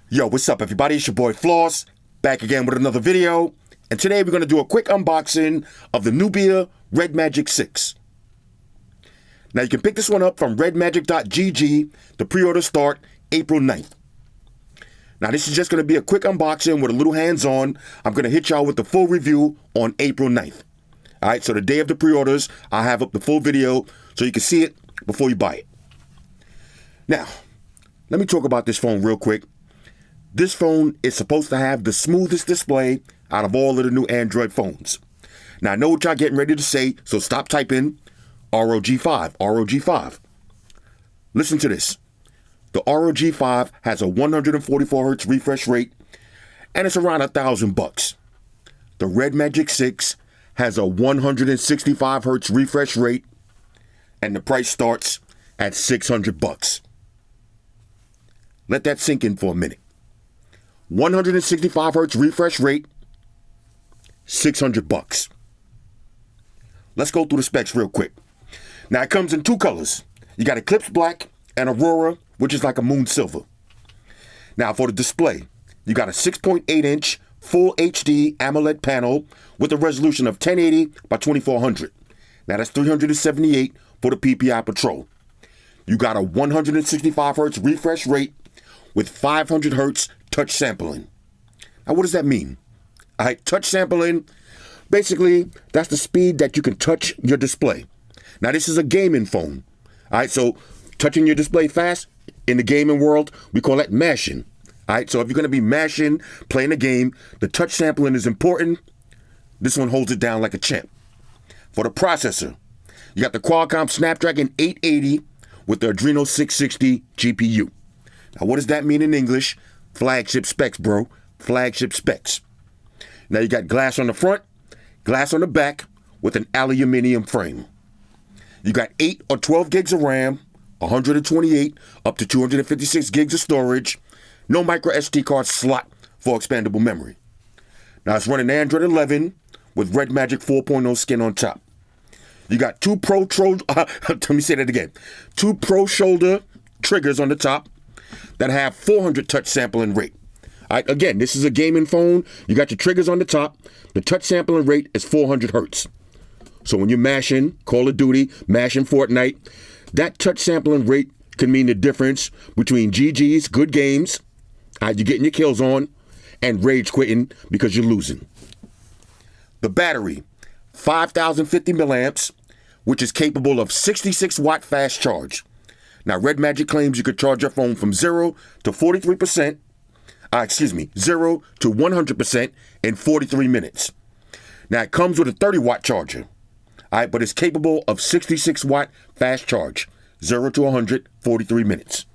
Yo, what's up everybody? It's your boy Floss, back again with another video. And today we're going to do a quick unboxing of the Nubia Red Magic 6. Now you can pick this one up from redmagic.gg. The pre-order start April 9th. Now this is just going to be a quick unboxing with a little hands-on. I'm going to hit y'all with the full review on April 9th. Alright, so the day of the pre-orders, I'll have up the full video so you can see it before you buy it. Now, let me talk about this phone real quick. This phone is supposed to have the smoothest display out of all of the new Android phones. Now, I know what y'all getting ready to say, so stop typing ROG5, ROG5. Listen to this. The ROG5 has a 144 Hz refresh rate, and it's around $1,000. The Red Magic 6 has a 165 Hz refresh rate, and the price starts at $600. Let that sink in for a minute. 165 Hz refresh rate, $600. Let's go through the specs real quick. Now it comes in two colors. You got Eclipse Black and Aurora, which is like a moon silver. Now for the display, you got a 6.8-inch full HD AMOLED panel with a resolution of 1080 by 2400. Now that's 378 for the PPI Patrol. You got a 165 Hz refresh rate with 500 Hz touch sampling. Now what does that mean? Alright, touch sampling, basically that's the speed that you can touch your display. Now this is a gaming phone. Alright, so touching your display fast, in the gaming world, we call that mashing. Alright, so if you're going to be mashing, playing a game, the touch sampling is important. This one holds it down like a champ. For the processor, you got the Qualcomm Snapdragon 880 with the Adreno 660 GPU. Now what does that mean in English? Flagship specs, bro. Flagship specs. Now you got glass on the front, glass on the back with an aluminum frame. You got 8 or 12 gigs of RAM, 128 up to 256 gigs of storage, no micro SD card slot for expandable memory. Now it's running Android 11 with Red Magic 4.0 skin on top. You got two Pro shoulder triggers on the top that have 400 touch sampling rate. All right, again, this is a gaming phone. You got your triggers on the top. The touch sampling rate is 400 Hz. So when you're mashing Call of Duty, mashing Fortnite, that touch sampling rate can mean the difference between GG's, good games, you're getting your kills on, and rage quitting because you're losing. The battery, 5,050 milliamps, which is capable of 66 watt fast charge. Now, Red Magic claims you could charge your phone from 0 to 100% in 43 minutes. Now, it comes with a 30 watt charger, all right, but it's capable of 66 watt fast charge, 0 to 100, 43 minutes.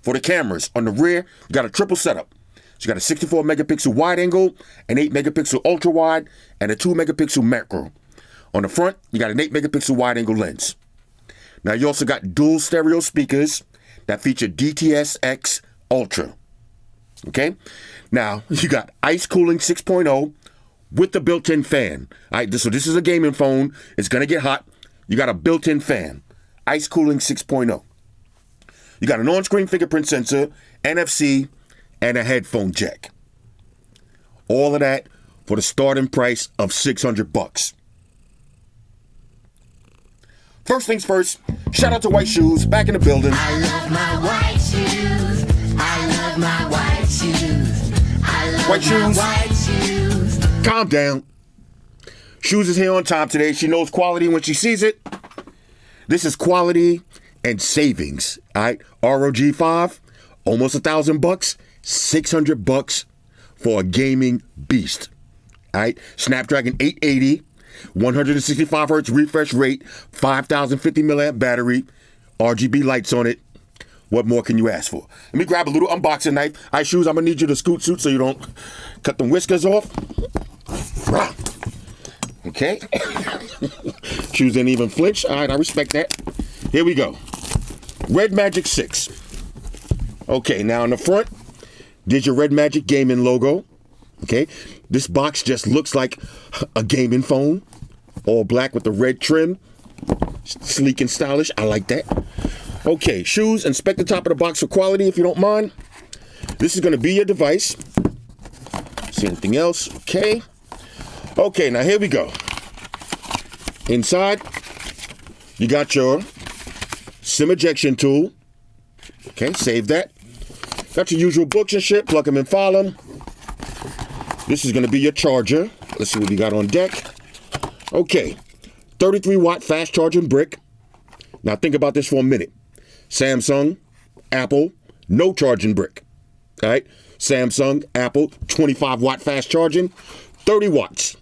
For the cameras, on the rear, you got a triple setup. So you got a 64 megapixel wide angle, an 8 megapixel ultra wide, and a 2 megapixel macro. On the front, you got an 8 megapixel wide angle lens. Now you also got dual stereo speakers that feature DTS-X Ultra. Okay? Now you got ice cooling 6.0 with the built-in fan. All right, so this is a gaming phone. It's gonna get hot. You got a built-in fan. Ice cooling 6.0. You got an on-screen fingerprint sensor, NFC, and a headphone jack. All of that for the starting price of $600. First things first, shout out to White Shoes, back in the building. I love my white shoes. I love my white shoes. I love White shoes. my white shoes. Calm down. Shoes is here on time today. She knows quality when she sees it. This is quality and savings. All right, ROG5, almost $1,000, $600 for a gaming beast. All right, Snapdragon 880. 165 Hz refresh rate, 5,050 milliamp battery, RGB lights on it. What more can you ask for? Let me grab a little unboxing knife. All right, Shoes, I'm gonna need you to scoot so you don't cut them whiskers off. Okay. Shoes didn't even flinch. All right, I respect that. Here we go. Red Magic 6. Okay, now in the front, there's your Red Magic gaming logo. Okay, this box just looks like a gaming phone, all black with the red trim, sleek and stylish. I like that. Okay, Shoes, inspect the top of the box for quality if you don't mind. This is going to be your device. See anything else? Okay. Okay, now here we go. Inside, you got your SIM ejection tool. Okay, save that. Got your usual books and shit. Plug them and file them. This is going to be your charger. Let's see what we got on deck. Okay, 33 watt fast charging brick. Now think about this for a minute. Samsung, Apple, no charging brick. All right, Samsung, Apple, 25 watt fast charging, 30 watts.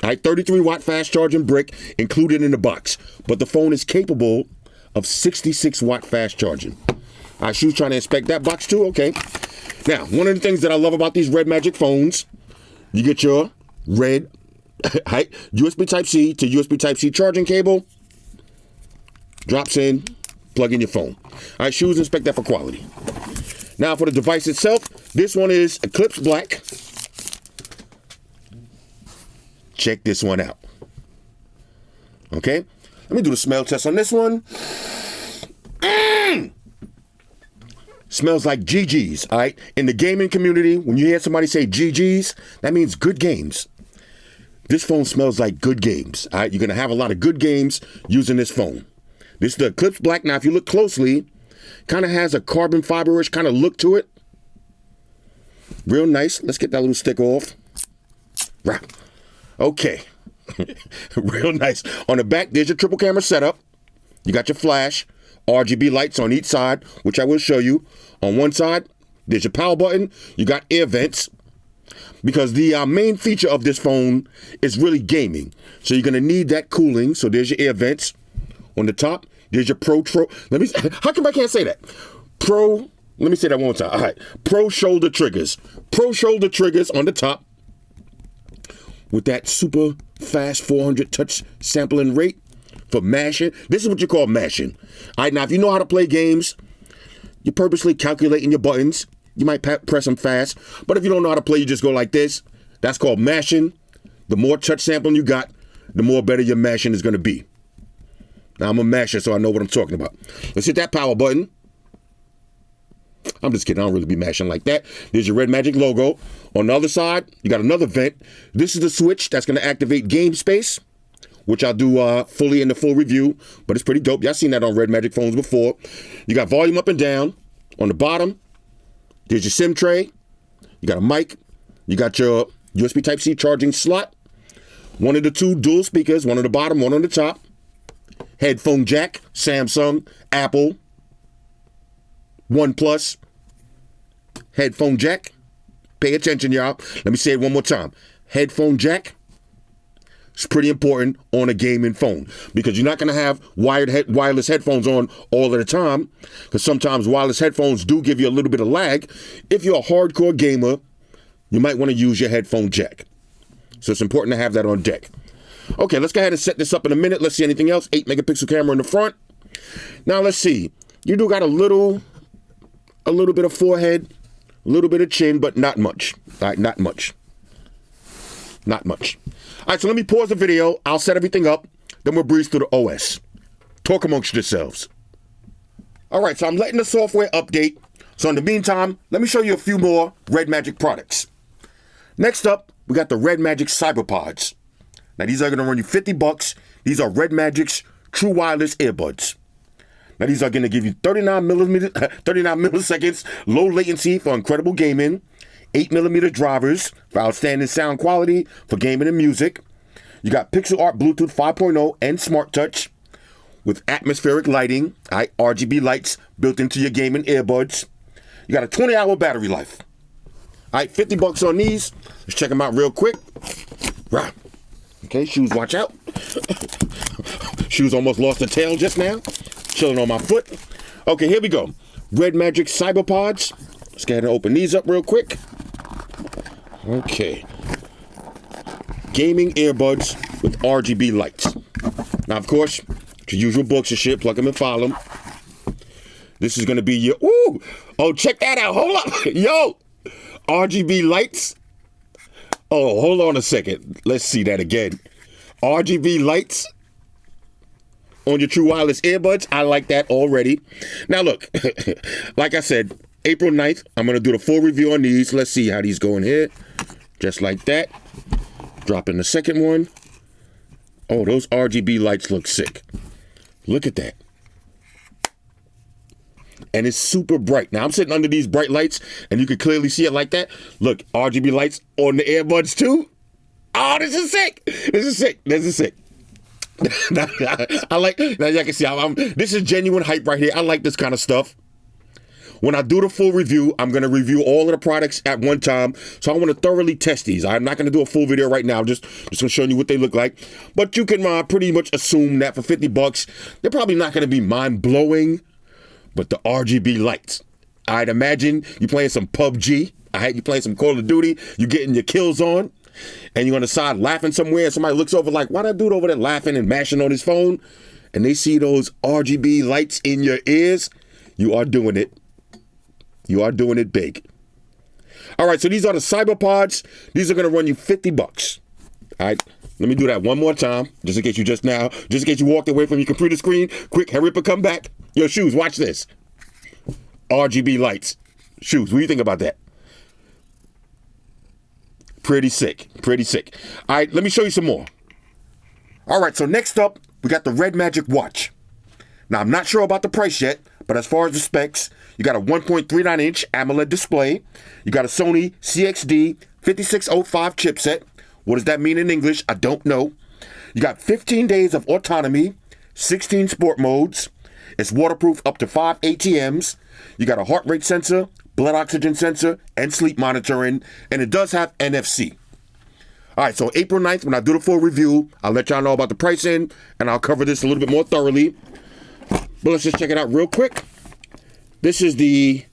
All right, 33 watt fast charging brick included in the box. But the phone is capable of 66 watt fast charging. All right, she was trying to inspect that box too. Okay. Now, one of the things that I love about these Red Magic phones, you get your red USB Type-C to USB Type-C charging cable. Drops in, plug in your phone. All right, shoes, inspect that for quality. Now for the device itself, this one is Eclipse Black. Check this one out. Okay, let me do the smell test on this one. Smells like GG's, all right? In the gaming community, when you hear somebody say GG's, that means good games. This phone smells like good games, all right? You're going to have a lot of good games using this phone. This is the Eclipse Black. Now, if you look closely, kind of has a carbon fiber-ish kind of look to it. Real nice. Let's get that little stick off. Right. Okay. Real nice. On the back, there's your triple camera setup. You got your flash. RGB lights on each side, which I will show you. On one side, there's your power button. You got air vents. Because the main feature of this phone is really gaming. So you're going to need that cooling. So there's your air vents. On the top, there's your let me, how come I can't say that? Let me say that one more time. All right. Pro shoulder triggers. Pro shoulder triggers on the top. With that super fast 400 touch sampling rate. For mashing. This is what you call mashing. All right, now if you know how to play games, you're purposely calculating your buttons. You might press them fast. But if you don't know how to play, you just go like this. That's called mashing. The more touch sampling you got, the more better your mashing is going to be. Now I'm a masher, so I know what I'm talking about. Let's hit that power button. I'm just kidding. I don't really be mashing like that. There's your Red Magic logo. On the other side, you got another vent. This is the switch that's going to activate game space, which I'll do fully in the full review, but it's pretty dope. Y'all seen that on Red Magic phones before. You got volume up and down. On the bottom, there's your SIM tray. You got a mic. You got your USB Type-C charging slot. One of the two dual speakers, one on the bottom, one on the top. Headphone jack, Samsung, Apple, OnePlus. Headphone jack. Pay attention, y'all. Let me say it one more time. Headphone jack. It's pretty important on a gaming phone because you're not going to have wireless headphones on all of the time because sometimes wireless headphones do give you a little bit of lag. If you're a hardcore gamer, you might want to use your headphone jack. So it's important to have that on deck. Okay, let's go ahead and set this up in a minute. Let's see anything else. 8 megapixel camera in the front. Now let's see. You do got a little bit of forehead, a little bit of chin, but not much. All right, not much. Not much. All right, so let me pause the video. I'll set everything up. Then we'll breeze through the OS. Talk amongst yourselves. All right, so I'm letting the software update. So in the meantime, let me show you a few more Red Magic products. Next up, we got the Red Magic Cyberpods. Now, these are going to run you $50. These are Red Magic's true wireless earbuds. Now, these are going to give you 39 milliseconds low latency for incredible gaming. 8mm drivers for outstanding sound quality for gaming and music. You got Pixel Art Bluetooth 5.0 and Smart Touch with atmospheric lighting, RGB lights built into your gaming earbuds. You got a 20-hour battery life. All right, $50 on these. Let's check them out real quick. Right. Okay, shoes, watch out. Shoes almost lost a tail just now. Chilling on my foot. Okay, here we go. Red Magic Cyberpods. Let's go ahead and open these up real quick. Okay. Gaming earbuds with RGB lights. Now, of course, your usual books and shit. Plug them and file them. This is going to be your... Ooh! Oh, check that out. Hold up. Yo! RGB lights. Oh, hold on a second. Let's see that again. RGB lights on your true wireless earbuds. I like that already. Now, look. Like I said, April 9th, I'm going to do the full review on these. Let's see how these go in here. Just like that. Drop in the second one. Oh, those RGB lights look sick. Look at that. And it's super bright. Now, I'm sitting under these bright lights, and you can clearly see it like that. Look, RGB lights on the earbuds, too. Oh, this is sick. This is sick. This is sick. I like, now y'all can see, this is genuine hype right here. I like this kind of stuff. When I do the full review, I'm going to review all of the products at one time. So I want to thoroughly test these. I'm not going to do a full video right now, just going to show you what they look like. But you can pretty much assume that for $50, they're probably not going to be mind-blowing. But the RGB lights, I'd imagine you playing some PUBG. You playing some Call of Duty. You getting your kills on. And you're on the side laughing somewhere. And somebody looks over like, why that dude over there laughing and mashing on his phone? And they see those RGB lights in your ears. You are doing it. You are doing it big. All right, so these are the Cyberpods. These are going to run you $50. All right, let me do that one more time, just in case you walked away from your computer screen. Quick, hurry up and come back. Yo, Shoes, watch this. RGB lights. Shoes, what do you think about that? Pretty sick, pretty sick. All right, let me show you some more. All right, so next up, we got the Red Magic Watch. Now, I'm not sure about the price yet, but as far as the specs, you got a 1.39-inch AMOLED display. You got a Sony CXD 5605 chipset. What does that mean in English? I don't know. You got 15 days of autonomy, 16 sport modes. It's waterproof up to 5 ATMs. You got a heart rate sensor, blood oxygen sensor, and sleep monitoring. And it does have NFC. All right, so April 9th, when I do the full review, I'll let y'all know about the pricing, and I'll cover this a little bit more thoroughly. But let's just check it out real quick. This is the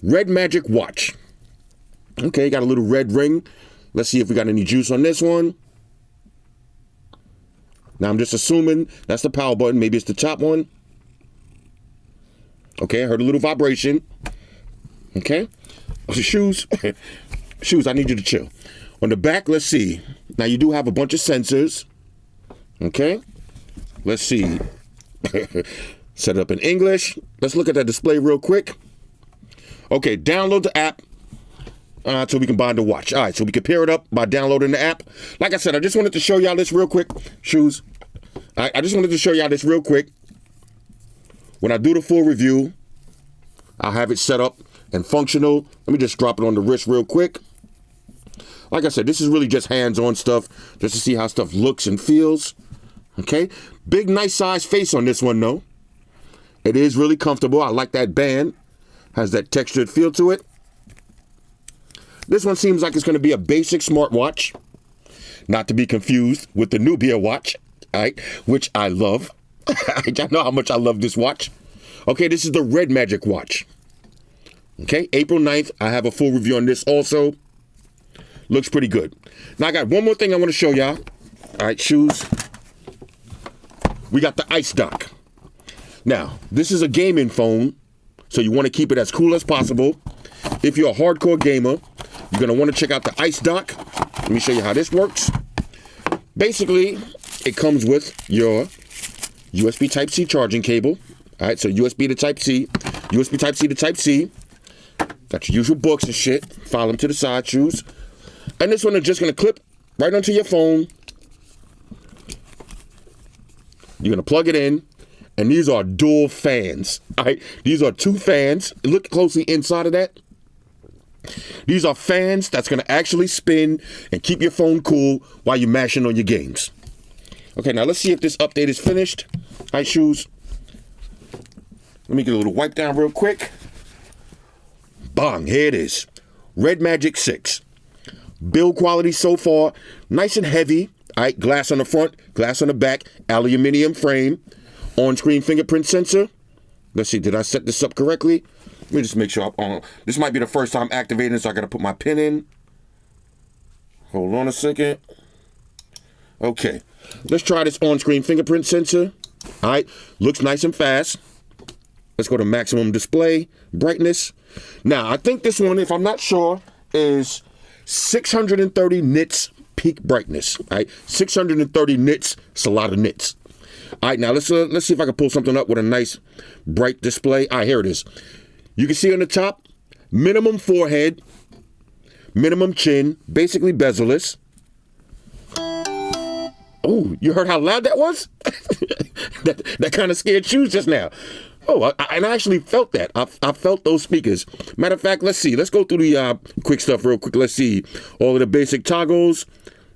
Red Magic Watch. Okay, got a little red ring. Let's see if we got any juice on this one. Now, I'm just assuming that's the power button. Maybe it's the top one. Okay, I heard a little vibration. Okay. Shoes. Shoes, I need you to chill. On the back, let's see. Now, you do have a bunch of sensors. Okay. Let's see. Set up in English. Let's look at that display real quick. Okay, download the app so we can bind the watch. All right, so we can pair it up by downloading the app. Like I said, I just wanted to show y'all this real quick. Shoes. I just wanted to show y'all this real quick. When I do the full review, I'll have it set up and functional. Let me just drop it on the wrist real quick. Like I said, this is really just hands-on stuff, just to see how stuff looks and feels. Okay, big, nice size face on this one, though. It is really comfortable. I like that band. Has that textured feel to it. This one seems like it's going to be a basic smartwatch. Not to be confused with the Nubia watch, all right, which I love. I know how much I love this watch. Okay, this is the Red Magic Watch. Okay, April 9th. I have a full review on this also. Looks pretty good. Now, I got one more thing I want to show y'all. All right, Shoes. We got the ice dock. Now, this is a gaming phone, so you want to keep it as cool as possible. If you're a hardcore gamer, you're going to want to check out the ice dock. Let me show you how this works. Basically, it comes with your USB Type-C charging cable. All right, so USB to Type-C, USB Type-C to Type-C. Got your usual books and shit. File them to the side, Shoes. And this one is just going to clip right onto your phone. You're going to plug it in. And these are dual fans. All right, these are two fans. Look closely inside of that. These are fans that's going to actually spin and keep your phone cool while you're mashing on your games. Okay, now let's see if this update is finished. All right, Shoes. Let me get a little wipe down real quick. Bang, here it is. Red Magic 6. Build quality so far, nice and heavy. All right, glass on the front, glass on the back, aluminum frame. On-screen fingerprint sensor. Let's see, did I set this up correctly? Let me just make sure I'm on. This might be the first time activating, so I gotta put my pin in. Hold on a second. Okay, let's try this on-screen fingerprint sensor. All right, looks nice and fast. Let's go to maximum display, brightness. Now, I think this one, if I'm not sure, is 630 nits peak brightness. All right, 630 nits, it's a lot of nits. All right, now let's see if I can pull something up with a nice bright display. All right, here it is. You can see on the top, minimum forehead, minimum chin, basically bezel-less. Oh, you heard how loud that was? that kind of scared Shoes just now. Oh, and I actually felt that. I felt those speakers. Matter of fact, let's see. Let's go through the quick stuff real quick. Let's see. All of the basic toggles.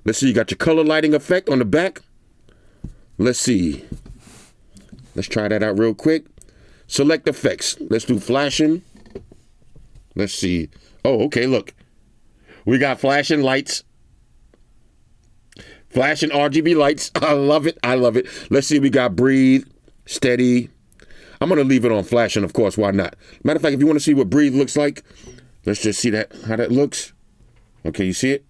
Let's see. You got your color lighting effect on the back. Let's see. Let's try that out real quick. Select effects. Let's do flashing. Let's see. Oh, okay, look. We got flashing lights. Flashing RGB lights. I love it. I love it. Let's see. We got breathe, steady. I'm going to leave it on flashing, of course. Why not? Matter of fact, if you want to see what breathe looks like, let's just see that how that looks. Okay, you see it?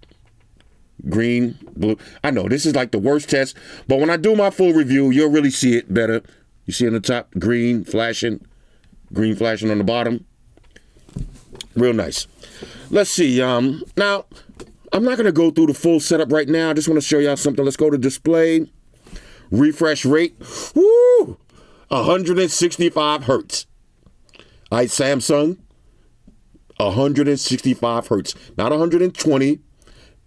Green, blue. I know this is like the worst test, but when I do my full review, you'll really see it better. You see on the top, green flashing on the bottom. Real nice. Let's see. Now, I'm not going to go through the full setup right now. I just want to show y'all something. Let's go to display. Refresh rate. Woo! 165 hertz. All right, Samsung. 165 hertz. Not 120.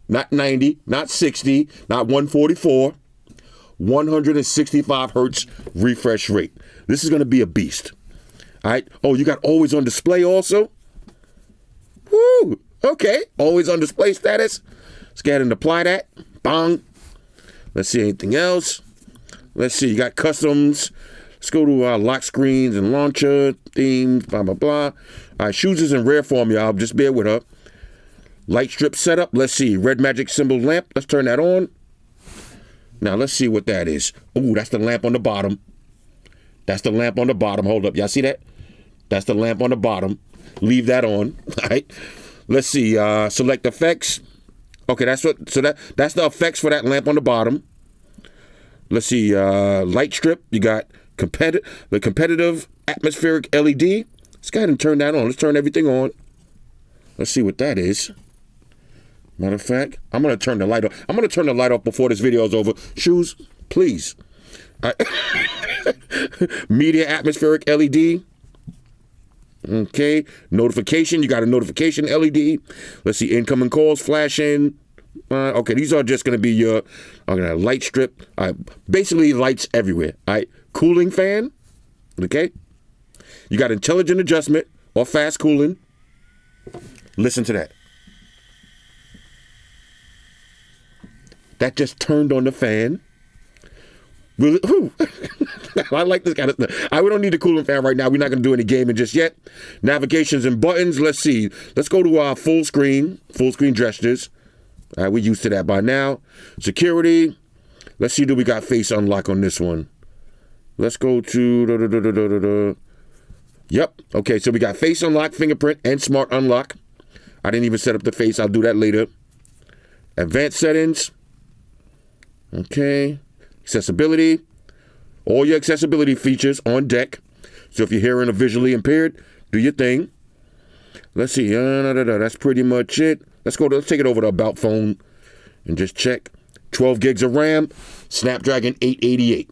Not 90. Not 60. Not 144. 165 hertz refresh rate. This is going to be a beast. All right. Oh, you got always on display also? Woo! Okay. Always on display status. Let's go ahead and apply that. Bang. Let's see anything else. Let's see. You got customs. Let's go to lock screens and launcher, themes, blah, blah, blah. All right. Shoes is in rare form, y'all. Just bear with her. Light strip setup. Let's see. Red magic symbol lamp. Let's turn that on. Now, let's see what that is. Ooh, that's the lamp on the bottom. That's the lamp on the bottom. Hold up. Y'all see that? That's the lamp on the bottom. Leave that on. All right. Let's see. Select effects. Okay, that's the effects for that lamp on the bottom. Let's see. Light strip. You got the competitive atmospheric LED. Let's go ahead and turn that on. Let's turn everything on. Let's see what that is. Matter of fact, I'm going to turn the light off. I'm going to turn the light off before this video is over. Shoes, please. Media atmospheric LED. Okay. Notification. You got a notification LED. Let's see. Incoming calls flashing. Okay. These are just going to be your light strip. Basically lights everywhere. All right. Cooling fan. Okay. You got intelligent adjustment or fast cooling. Listen to that. That just turned on the fan. I like this kind of stuff. We don't need the cooling fan right now. We're not going to do any gaming just yet. Navigations and buttons. Let's see. Let's go to our full screen gestures. All right, we're used to that by now. Security. Let's see. Do we got face unlock on this one? Let's go to. Yep. Okay, so we got face unlock, fingerprint, and smart unlock. I didn't even set up the face. I'll do that later. Advanced settings. Okay. Accessibility. All your accessibility features on deck. So if you're hearing or visually impaired, do your thing. Let's see. That's pretty much it. Let's take it over to About Phone and just check. 12 gigs of RAM. Snapdragon 888.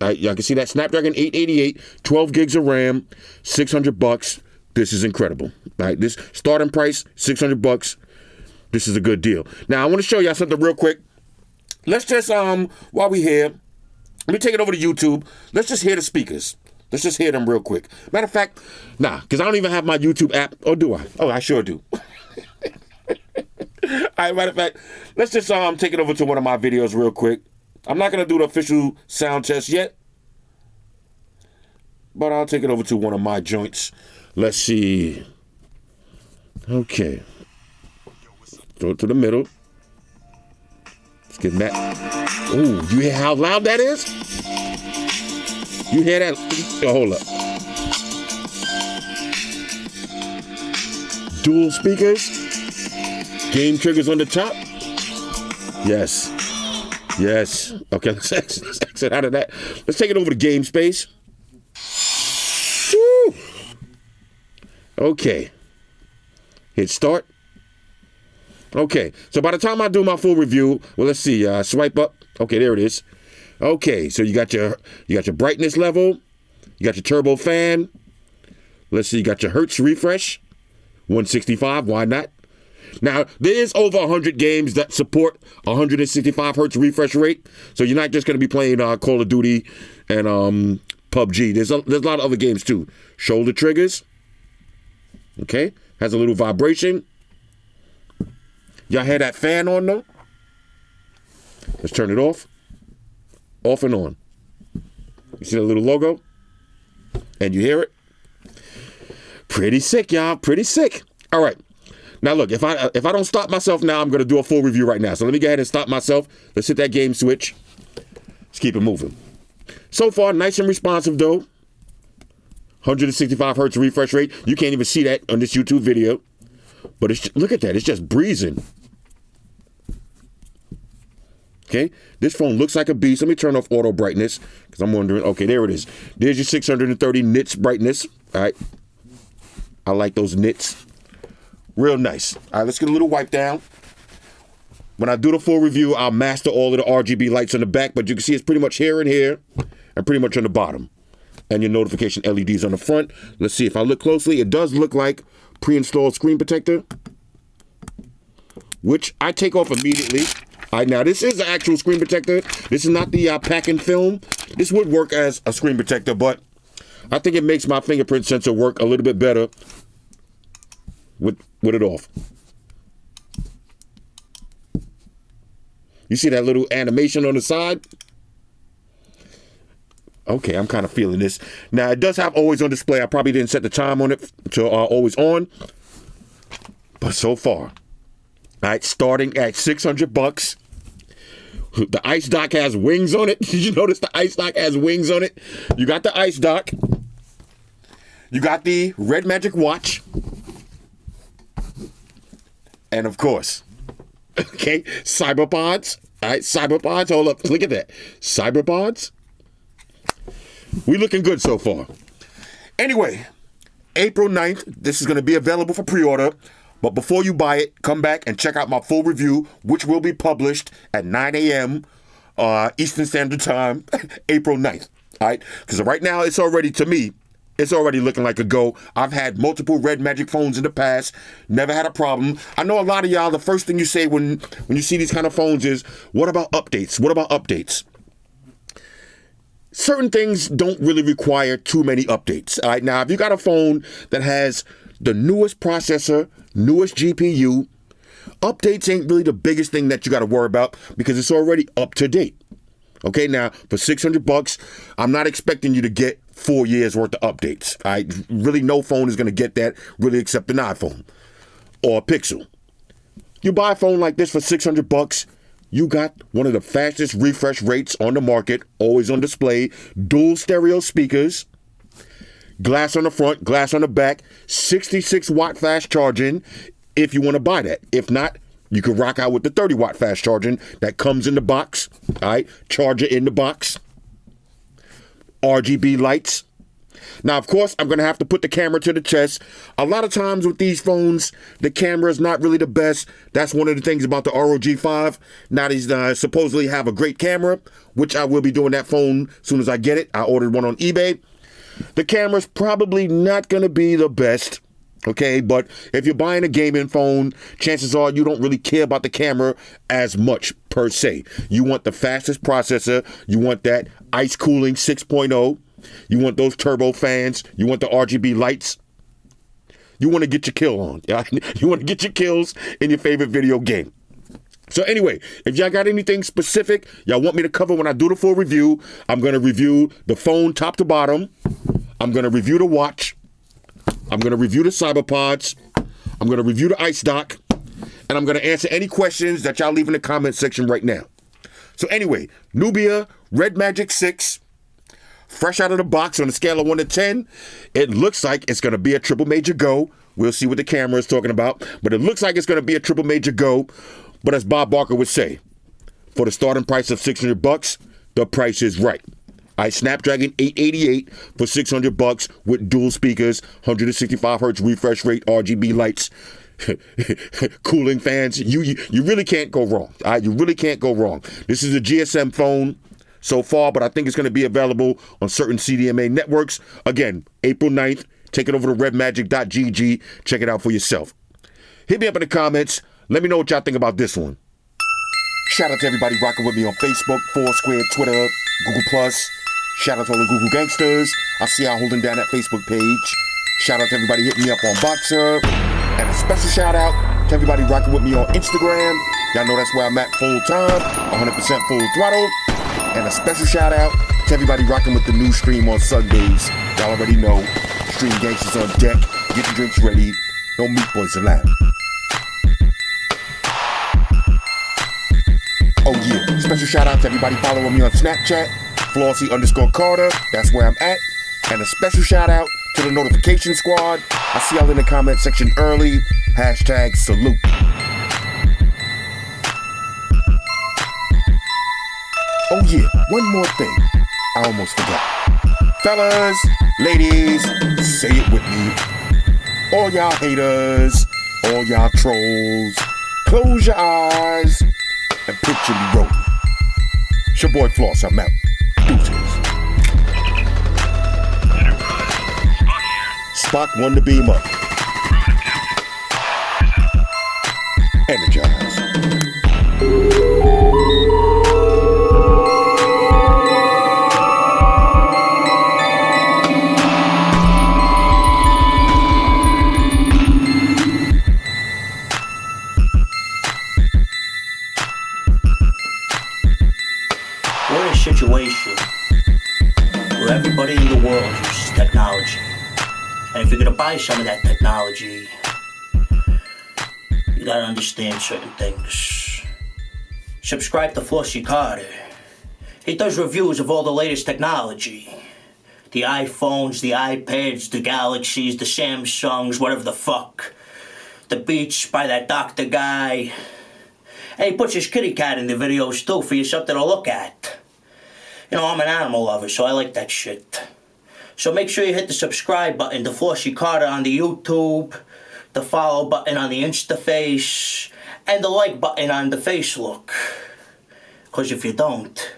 Y'all can see that Snapdragon 888, 12 gigs of RAM, $600. This is incredible. All right, this starting price, $600. This is a good deal. Now, I want to show y'all something real quick. Let's just, while we're here, let me take it over to YouTube. Let's just hear the speakers. Let's just hear them real quick. Matter of fact, because I don't even have my YouTube app. Or do I? Oh, I sure do. All right, matter of fact, let's just take it over to one of my videos real quick. I'm not going to do the official sound test yet, but I'll take it over to one of my joints. Let's see. Okay. Throw it to the middle. Let's get that. Ooh, you hear how loud that is? You hear that? Oh, hold up. Dual speakers. Game triggers on the top. Yes. Yes. Okay, let's exit out of that. Let's take it over to game space. Woo! Okay. Hit start. Okay, so by the time I do my full review, well, let's see. Swipe up. Okay, there it is. Okay, so you got your brightness level. You got your turbo fan. Let's see. You got your hertz refresh. 165, why not? Now, there is over 100 games that support 165 hertz refresh rate, so you're not just going to be playing Call of Duty and PUBG. There's a lot of other games too. Shoulder triggers, okay, has a little vibration. Y'all hear that fan on though? Let's turn it off and on. You see the little logo? And you hear it? Pretty sick, y'all, pretty sick. All right. Now look, if I don't stop myself now, I'm going to do a full review right now. So let me go ahead and stop myself. Let's hit that game switch. Let's keep it moving. So far, nice and responsive though. 165 hertz refresh rate. You can't even see that on this YouTube video. But look at that. It's just breezing. Okay. This phone looks like a beast. Let me turn off auto brightness because I'm wondering. Okay, there it is. There's your 630 nits brightness. All right. I like those nits. Real nice. All right, let's get a little wipe down. When I do the full review, I'll master all of the RGB lights on the back, but you can see it's pretty much here and here and pretty much on the bottom. And your notification LEDs on the front. Let's see if I look closely. It does look like pre-installed screen protector, which I take off immediately. All right, now this is an actual screen protector. This is not the packing film. This would work as a screen protector, but I think it makes my fingerprint sensor work a little bit better with it off. You see that little animation on the side? Okay, I'm kind of feeling this. Now, it does have always on display. I probably didn't set the time on it to always on. But so far, all right, starting at $600. The ice dock has wings on it. Did you notice the ice dock has wings on it? You got the ice dock. You got the Red Magic watch. And of course, okay, Cyberpods. All right, Cyberpods. Hold up. Look at that. Cyberpods. We looking good so far. Anyway, April 9th, this is going to be available for pre-order. But before you buy it, come back and check out my full review, which will be published at 9 a.m. Eastern Standard Time, April 9th. All right? Because right now, it's already, to me, it's already looking like a go. I've had multiple Red Magic phones in the past. Never had a problem. I know a lot of y'all, the first thing you say when you see these kind of phones is, what about updates? What about updates? Certain things don't really require too many updates. All right, now if you got a phone that has the newest processor, newest GPU, updates ain't really the biggest thing that you got to worry about because it's already up to date. Okay, now for $600, I'm not expecting you to get 4 years worth of updates. All right, really no phone is going to get that, really, except an iPhone or a Pixel. You buy a phone like this for $600, you got one of the fastest refresh rates on the market, always on display, dual stereo speakers, glass on the front, glass on the back, 66-watt fast charging if you want to buy that. If not, you can rock out with the 30-watt fast charging that comes in the box. All right, charger in the box. RGB lights. Now, of course, I'm going to have to put the camera to the test. A lot of times with these phones, the camera is not really the best. That's one of the things about the ROG 5. Now, these supposedly have a great camera, which I will be doing that phone as soon as I get it. I ordered one on eBay. The camera's probably not going to be the best, okay? But if you're buying a gaming phone, chances are you don't really care about the camera as much per se. You want the fastest processor. You want that ice cooling 6.0. You want those turbo fans. You want the RGB lights. You want to get your kill on. You want to get your kills in your favorite video game. So anyway, if y'all got anything specific y'all want me to cover when I do the full review, I'm going to review the phone top to bottom. I'm going to review the watch. I'm going to review the Cyberpods. I'm going to review the ice dock. And I'm going to answer any questions that y'all leave in the comment section right now. So anyway, Nubia Red Magic 6. Fresh out of the box on a scale of 1 to 10, it looks like it's going to be a triple major go. We'll see what the camera is talking about. But it looks like it's going to be a triple major go. But as Bob Barker would say, for the starting price of $600, the price is right. All right, Snapdragon 888 for $600 with dual speakers, 165 hertz refresh rate, RGB lights, cooling fans. You really can't go wrong. All right, you really can't go wrong. This is a GSM phone so far, but I think it's going to be available on certain CDMA networks. Again, April 9th, take it over to redmagic.gg. Check it out for yourself. Hit me up in the comments. Let me know what y'all think about this one. Shout out to everybody rocking with me on Facebook, Foursquare, Twitter, Google+. Shout out to all the Google gangsters. I see y'all holding down that Facebook page. Shout out to everybody hitting me up on Boxer. And a special shout out to everybody rocking with me on Instagram. Y'all know that's where I'm at full time, 100% full throttle. And a special shout out to everybody rocking with the new stream on Sundays. Y'all already know, Stream Gangsters on deck. Get your drinks ready. No meat boys allowed. Oh yeah, special shout out to everybody following me on Snapchat, Flossy_Carter, that's where I'm at. And a special shout out to the notification squad. I see y'all in the comment section early. #salute. Oh yeah, one more thing. I almost forgot. Fellas, ladies, say it with me. All y'all haters, all y'all trolls, close your eyes and picture me rolling. It's your boy Floss, I'm out. Deuces. Spock won the beam up. Energize. We're in a situation where everybody in the world uses technology. And if you're gonna buy some of that technology, you gotta understand certain things. Subscribe to Flossy Carter. He does reviews of all the latest technology. The iPhones, the iPads, the Galaxies, the Samsungs, whatever the fuck. The Beats by that doctor guy. And he puts his kitty cat in the videos too for you something to look at. You know, I'm an animal lover, so I like that shit. So make sure you hit the subscribe button to Flossy Carter on the YouTube, the follow button on the Instaface, and the like button on the Facelook. Because if you don't,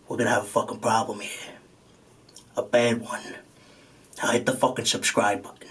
we're gonna have a fucking problem here. A bad one. Now hit the fucking subscribe button.